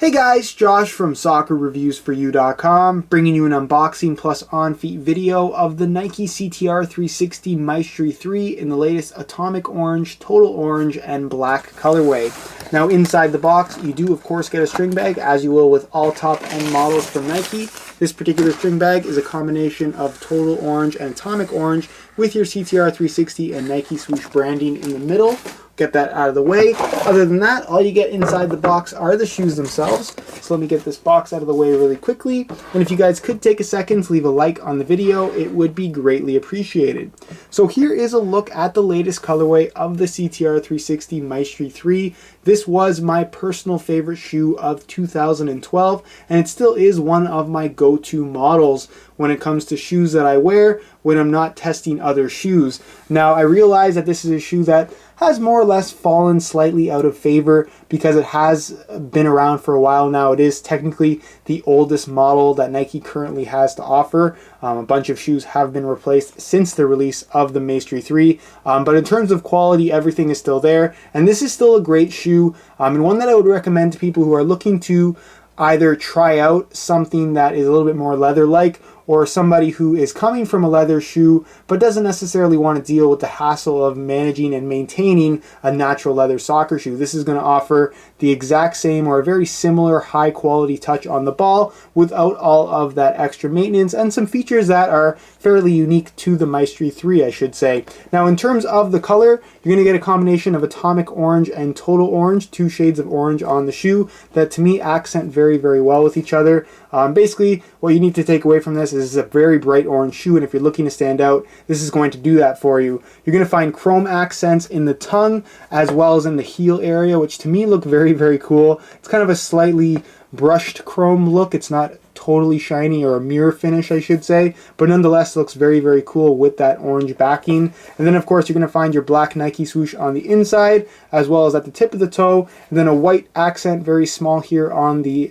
Hey guys, Josh from SoccerReviewsForYou.com, bringing you an unboxing plus on-feet video of the Nike CTR360 Maestri 3 in the latest Atomic Orange, Total Orange, and Black colorway. Now inside the box, you do of course get a string bag, as you will with all top-end models from Nike. This particular string bag is a combination of Total Orange and Atomic Orange with your CTR360 and Nike swoosh branding in the middle. Get that out of the way. Other than that, all you get inside the box are the shoes themselves. So let me get this box out of the way really quickly. And if you guys could take a second to leave a like on the video, it would be greatly appreciated. So here is a look at the latest colorway of the CTR360 Maestri 3. This was my personal favorite shoe of 2012, and it still is one of my go-to models when it comes to shoes that I wear when I'm not testing other shoes. Now, I realize that this is a shoe that has more or less fallen slightly out of favor because it has been around for a while now. It is technically the oldest model that Nike currently has to offer. A bunch of shoes have been replaced since the release of the Maestri 3, but in terms of quality, everything is still there, and this is still a great shoe, and one that I would recommend to people who are looking to either try out something that is a little bit more leather-like, or somebody who is coming from a leather shoe but doesn't necessarily want to deal with the hassle of managing and maintaining a natural leather soccer shoe. This is going to offer the exact same or a very similar high quality touch on the ball without all of that extra maintenance, and some features that are fairly unique to the Maestri 3, I should say. Now in terms of the color, you're going to get a combination of Atomic Orange and Total Orange, two shades of orange on the shoe that to me accent very, very well with each other. Basically, what you need to take away from this is it's a very bright orange shoe, and if you're looking to stand out, this is going to do that for you. You're going to find chrome accents in the tongue as well as in the heel area, which to me look very, very cool. It's kind of a slightly brushed chrome look. It's not totally shiny, or a mirror finish I should say, but nonetheless looks very, very cool with that orange backing. And then of course you're going to find your black Nike swoosh on the inside as well as at the tip of the toe, and then a white accent very small here on the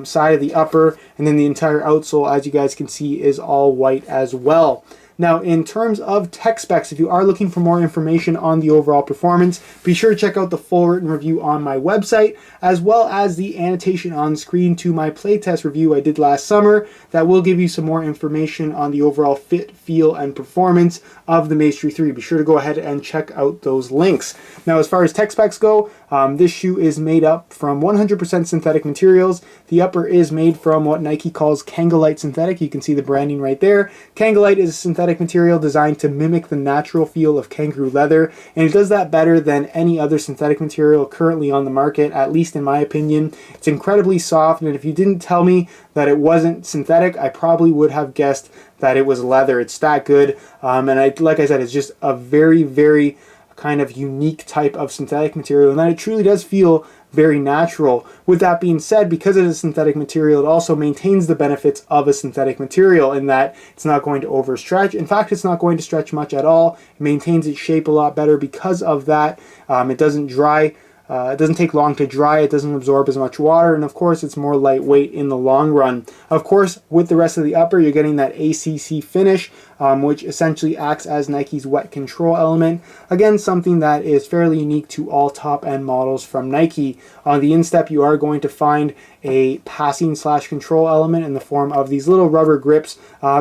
side of the upper, and then the entire outsole, as you guys can see, is all white as well. Now, in terms of tech specs, if you are looking for more information on the overall performance, be sure to check out the full written review on my website, as well as the annotation on screen to my playtest review I did last summer that will give you some more information on the overall fit, feel, and performance of the Maestri 3. Be sure to go ahead and check out those links. Now, as far as tech specs go, this shoe is made up from 100% synthetic materials. The upper is made from what Nike calls Kangolite synthetic. You can see the branding right there. Kangolite is a synthetic material designed to mimic the natural feel of kangaroo leather, and it does that better than any other synthetic material currently on the market, at least in my opinion. It's incredibly soft, and if you didn't tell me that it wasn't synthetic, I probably would have guessed that it was leather. It's that good, and like I said, it's just a very, very kind of unique type of synthetic material, and that it truly does feel very natural. With that being said, because it is a synthetic material, it also maintains the benefits of a synthetic material in that it's not going to overstretch. In fact, it's not going to stretch much at all. It maintains its shape a lot better because of that. It doesn't dry. It doesn't take long to dry, it doesn't absorb as much water, and of course it's more lightweight in the long run. Of course, with the rest of the upper, you're getting that ACC finish, which essentially acts as Nike's wet control element. Again, something that is fairly unique to all top-end models from Nike. On the instep, you are going to find a passing/control element in the form of these little rubber grips.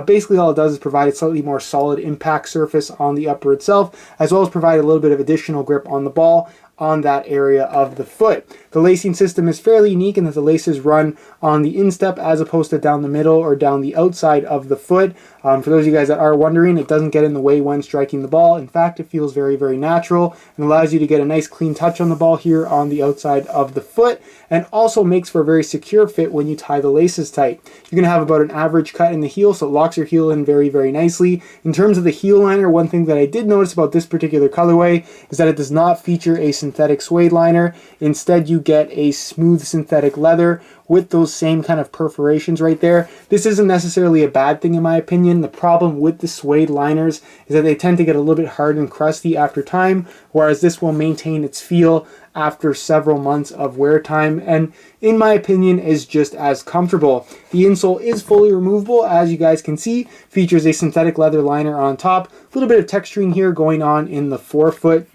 Basically, all it does is provide a slightly more solid impact surface on the upper itself, as well as provide a little bit of additional grip on the ball on that area of the foot. The lacing system is fairly unique in that the laces run on the instep as opposed to down the middle or down the outside of the foot. For those of you guys that are wondering, it doesn't get in the way when striking the ball. In fact, it feels very, very natural and allows you to get a nice clean touch on the ball here on the outside of the foot, and also makes for a very secure fit when you tie the laces tight. You're going to have about an average cut in the heel, so it locks your heel in very, very nicely. In terms of the heel liner, one thing that I did notice about this particular colorway is that it does not feature a synthetic suede liner. Instead, you get a smooth synthetic leather with those same kind of perforations right there. This isn't necessarily a bad thing in my opinion. The problem with the suede liners is that they tend to get a little bit hard and crusty after time, whereas this will maintain its feel after several months of wear time, and in my opinion is just as comfortable. The insole is fully removable, as you guys can see, features a synthetic leather liner on top, a little bit of texturing here going on in the forefoot.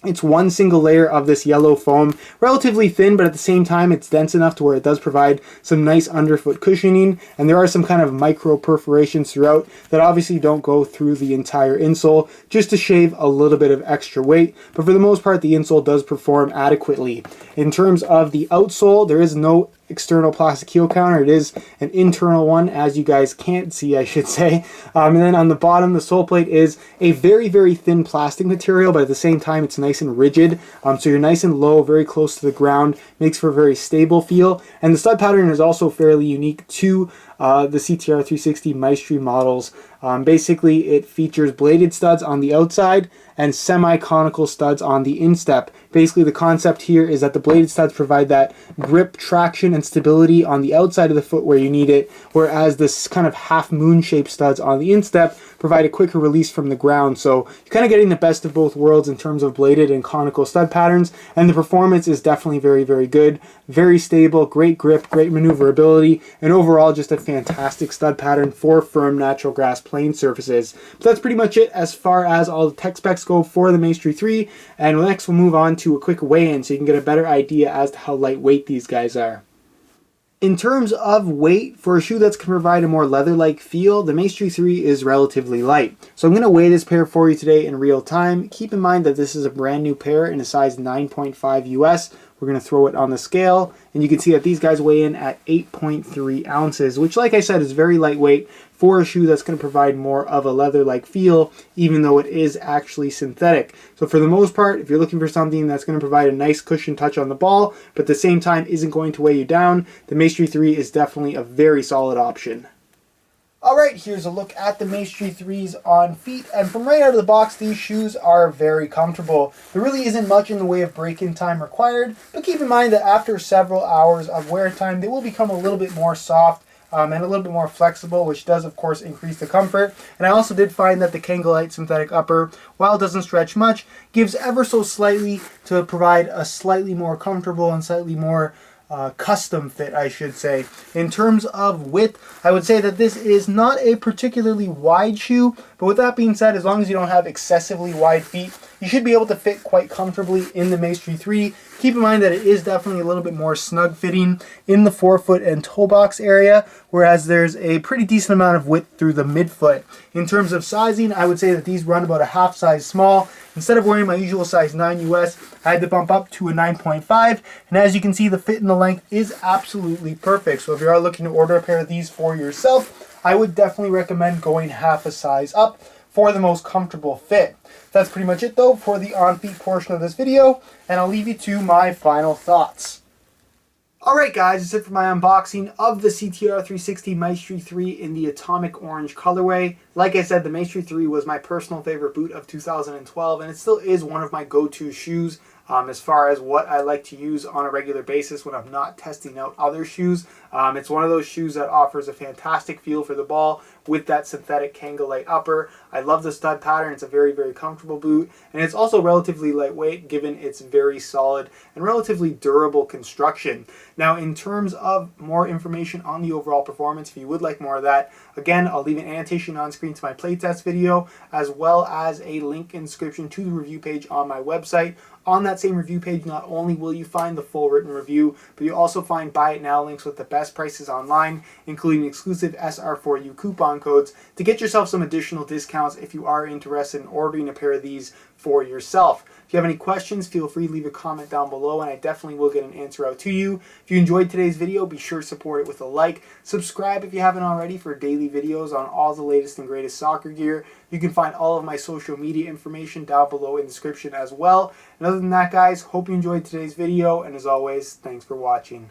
It's one single layer of this yellow foam, relatively thin, but at the same time it's dense enough to where it does provide some nice underfoot cushioning, and there are some kind of micro perforations throughout that obviously don't go through the entire insole, just to shave a little bit of extra weight, but for the most part the insole does perform adequately. In terms of the outsole, there is no external plastic heel counter. It is an internal one, as you guys can't see, I should say. And then on the bottom, the sole plate is a very, very thin plastic material, but at the same time, it's nice and rigid. So you're nice and low, very close to the ground, makes for a very stable feel. And the stud pattern is also fairly unique to the CTR360 Maestri models. Basically, it features bladed studs on the outside and semi-conical studs on the instep. Basically, the concept here is that the bladed studs provide that grip, traction, and stability on the outside of the foot where you need it, whereas this kind of half moon-shaped studs on the instep provide a quicker release from the ground. So you're kind of getting the best of both worlds in terms of bladed and conical stud patterns, and the performance is definitely very, very good. Very stable, great grip, great maneuverability, and overall just a fantastic stud pattern for firm natural grass plane surfaces. But that's pretty much it as far as all the tech specs go for the Maestri 3, and next we'll move on to a quick weigh-in so you can get a better idea as to how lightweight these guys are. In terms of weight, for a shoe that's going to provide a more leather-like feel, the Maestri 3 is relatively light. So I'm going to weigh this pair for you today in real time. Keep in mind that this is a brand new pair in a size 9.5 US. We're going to throw it on the scale, and you can see that these guys weigh in at 8.3 ounces, which, like I said, is very lightweight for a shoe that's going to provide more of a leather-like feel, even though it is actually synthetic. So for the most part, if you're looking for something that's going to provide a nice cushion touch on the ball, but at the same time isn't going to weigh you down, the Maestri 3 is definitely a very solid option. Alright, here's a look at the Maestri 3s on feet, and from right out of the box, these shoes are very comfortable. There really isn't much in the way of break-in time required, but keep in mind that after several hours of wear time, they will become a little bit more soft and a little bit more flexible, which does of course increase the comfort. And I also did find that the Kangolite synthetic upper, while it doesn't stretch much, gives ever so slightly to provide a slightly more comfortable and slightly more custom fit, I should say. In terms of width, I would say that this is not a particularly wide shoe, but with that being said, as long as you don't have excessively wide feet, you should be able to fit quite comfortably in the Maestri 3. Keep in mind that it is definitely a little bit more snug fitting in the forefoot and toe box area, whereas there's a pretty decent amount of width through the midfoot. In terms of sizing, I would say that these run about a half size small. Instead of wearing my usual size 9 US, I had to bump up to a 9.5, and as you can see, the fit and the length is absolutely perfect. So if you are looking to order a pair of these for yourself, I would definitely recommend going half a size up for the most comfortable fit. That's pretty much it though for the on-feet portion of this video, and I'll leave you to my final thoughts. Alright guys, that's it for my unboxing of the CTR360 Maestri 3 in the Atomic Orange colorway. Like I said, the Maestri 3 was my personal favorite boot of 2012, and it still is one of my go-to shoes as far as what I like to use on a regular basis when I'm not testing out other shoes. It's one of those shoes that offers a fantastic feel for the ball with that synthetic Kangolite upper. I love the stud pattern. It's a very, very comfortable boot, and it's also relatively lightweight given its very solid and relatively durable construction. Now, in terms of more information on the overall performance, if you would like more of that, again, I'll leave an annotation on screen to my playtest video, as well as a link in the description to the review page on my website. On that same review page, not only will you find the full written review, but you'll also find buy it now links with the best prices online, including exclusive SR4U coupon codes to get yourself some additional discounts if you are interested in ordering a pair of these for yourself. If you have any questions, feel free to leave a comment down below, and I definitely will get an answer out to you. If you enjoyed today's video, be sure to support it with a like. Subscribe if you haven't already for daily videos on all the latest and greatest soccer gear. You can find all of my social media information down below in the description as well. And other than that, guys, hope you enjoyed today's video, and as always, thanks for watching.